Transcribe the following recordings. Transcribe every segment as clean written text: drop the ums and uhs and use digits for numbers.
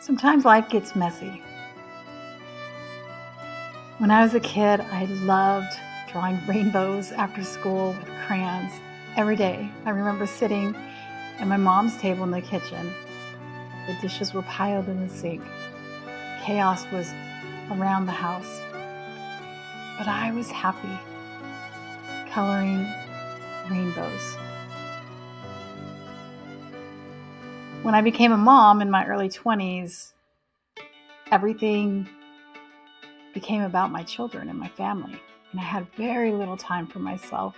Sometimes life gets messy. When I was a kid, I loved drawing rainbows after school with crayons every day. I remember sitting at my mom's table in the kitchen. The dishes were piled in the sink. Chaos was around the house. But I was happy coloring rainbows. When I became a mom in my early 20s, everything became about my children and my family, and I had very little time for myself.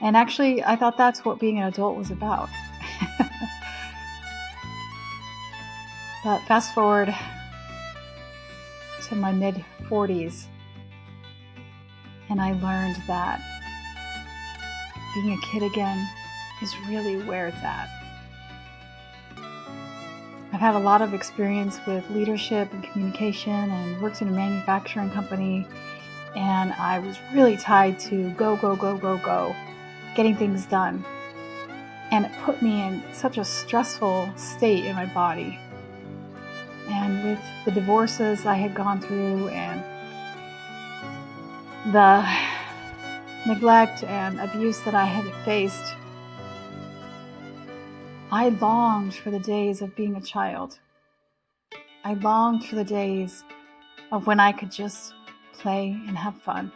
And actually, I thought that's what being an adult was about. But fast forward to my mid-40s, and I learned that being a kid again is really where it's at. I've had a lot of experience with leadership and communication and worked in a manufacturing company, and I was really tied to go, getting things done. And it put me in such a stressful state in my body. And with the divorces I had gone through and the neglect and abuse that I had faced, I longed for the days of being a child. I longed for the days of when I could just play and have fun.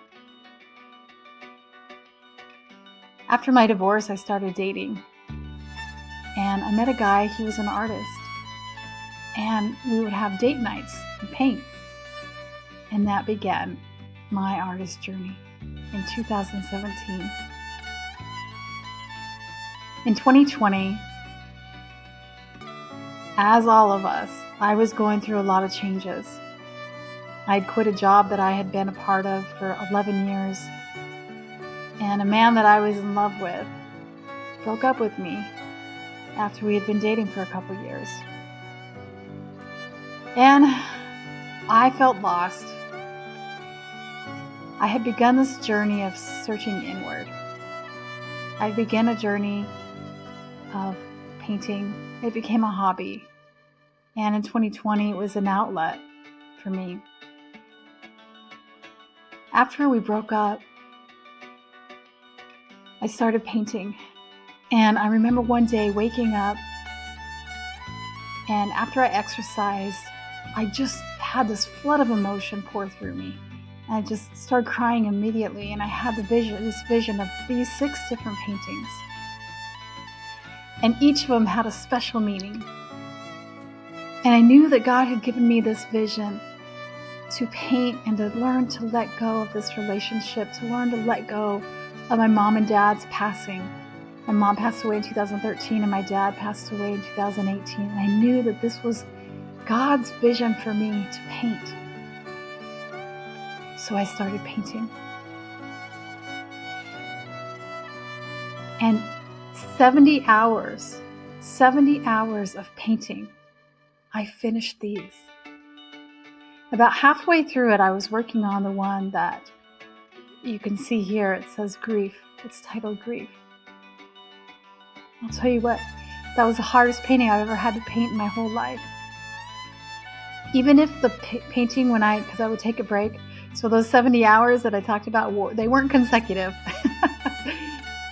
After my divorce, I started dating. And I met a guy, he was an artist. And we would have date nights and paint. And that began my artist journey in 2017. In 2020, as all of us, I was going through a lot of changes. I had quit a job that I had been a part of for 11 years, and a man that I was in love with broke up with me after we had been dating for a couple years. And I felt lost. I had begun this journey of searching inward. I began a journey of painting. It became a hobby. And in 2020, it was an outlet for me. After we broke up, I started painting. And I remember one day waking up, and after I exercised, I just had this flood of emotion pour through me. And I just started crying immediately, and I had this vision of these 6 different paintings. And each of them had a special meaning. And I knew that God had given me this vision to paint and to learn to let go of this relationship, to learn to let go of my mom and dad's passing. My mom passed away in 2013 and my dad passed away in 2018. And I knew that this was God's vision for me to paint. So I started painting. And 70 hours of painting, I finished these. About halfway through it, I was working on the one that you can see here. It says Grief. It's titled Grief. I'll tell you what, that was the hardest painting I've ever had to paint in my whole life. Even if the painting, because I would take a break, so those 70 hours that I talked about, they weren't consecutive.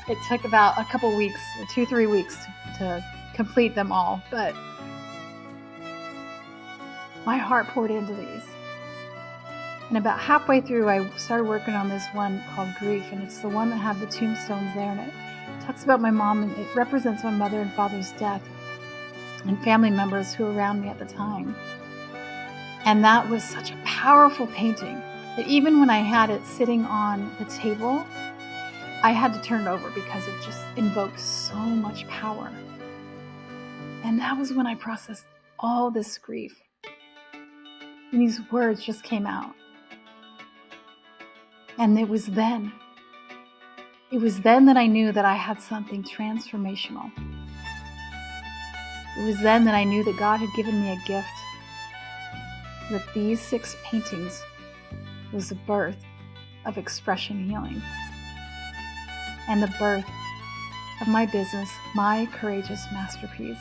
It took about a couple weeks, 2-3 weeks to complete them all, but my heart poured into these. And about halfway through, I started working on this one called Grief, and it's the one that had the tombstones there, and it talks about my mom, and it represents my mother and father's death and family members who were around me at the time. And that was such a powerful painting that even when I had it sitting on the table, I had to turn it over because it just invoked so much power. And that was when I processed all this grief. And these words just came out. And it was then that I knew that I had something transformational. It was then that I knew that God had given me a gift, that these 6 paintings was the birth of expression healing and the birth of my business, My Courageous Masterpiece.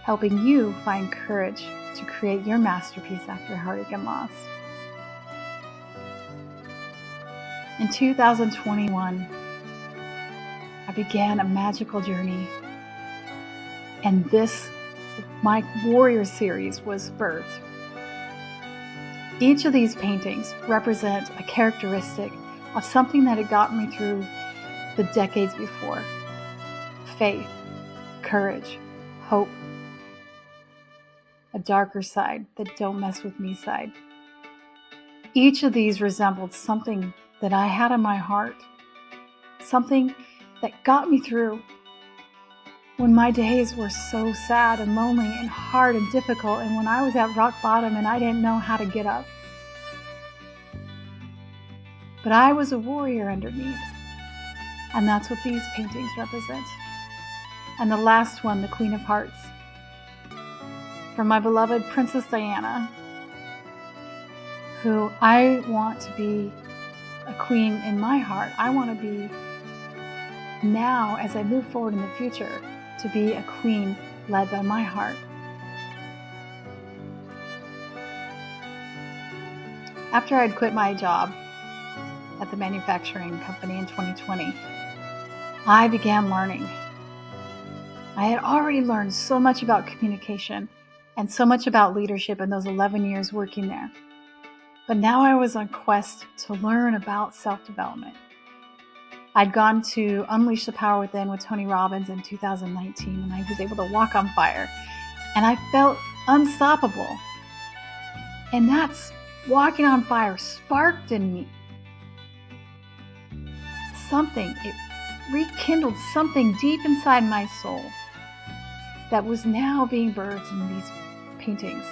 helping you find courage to create your masterpiece after heartache and loss. In 2021, I began a magical journey, and my Warrior series was birthed. Each of these paintings represent a characteristic of something that had gotten me through the decades before. Faith, courage, hope, a darker side, the don't mess with me side. Each of these resembled something that I had in my heart, something that got me through when my days were so sad and lonely and hard and difficult, and when I was at rock bottom and I didn't know how to get up. But I was a warrior underneath, and that's what these paintings represent. And the last one, the Queen of Hearts, from my beloved Princess Diana, who I want to be a queen in my heart. I want to be, now as I move forward in the future, to be a queen led by my heart. After I'd quit my job at the manufacturing company in 2020, I began learning. I had already learned so much about communication and so much about leadership in those 11 years working there. But now I was on quest to learn about self-development. I'd gone to Unleash the Power Within with Tony Robbins in 2019, and I was able to walk on fire, and I felt unstoppable. And that's walking on fire sparked in me something. It rekindled something deep inside my soul that was now being birthed in these paintings,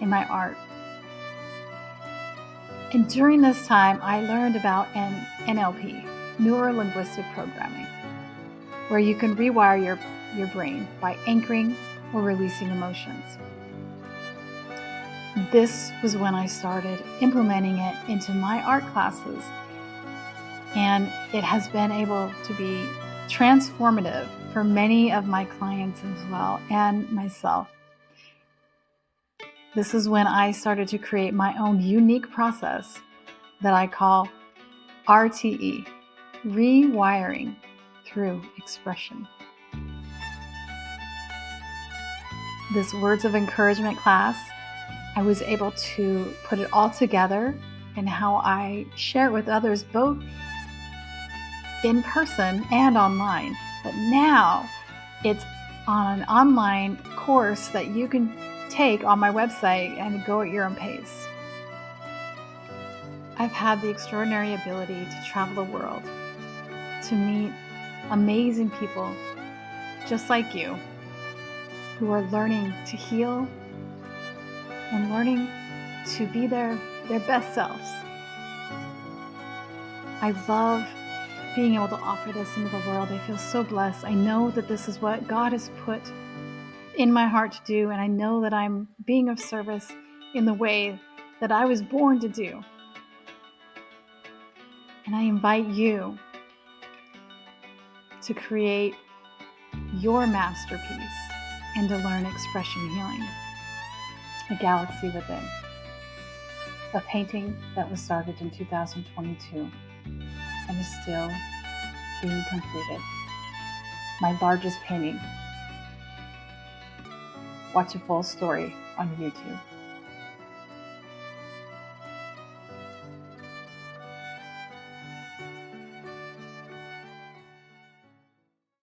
in my art. And during this time, I learned about NLP, neuro-linguistic programming, where you can rewire your brain by anchoring or releasing emotions. This was when I started implementing it into my art classes, and it has been able to be transformative for many of my clients as well, and myself. This is when I started to create my own unique process that I call RTE, rewiring through expression. This Words of Encouragement class, I was able to put it all together in how I share it with others, both in person and online. But now it's on an online course that you can take on my website and go at your own pace. I've had the extraordinary ability to travel the world, to meet amazing people just like you, who are learning to heal and learning to be their best selves. I love being able to offer this into the world. I feel so blessed. I know that this is what God has put in my heart to do, and I know that I'm being of service in the way that I was born to do. And I invite you to create your masterpiece and to learn expression healing, a galaxy within, a painting that was started in 2022 and is still being completed. My largest painting. Watch a full story on YouTube.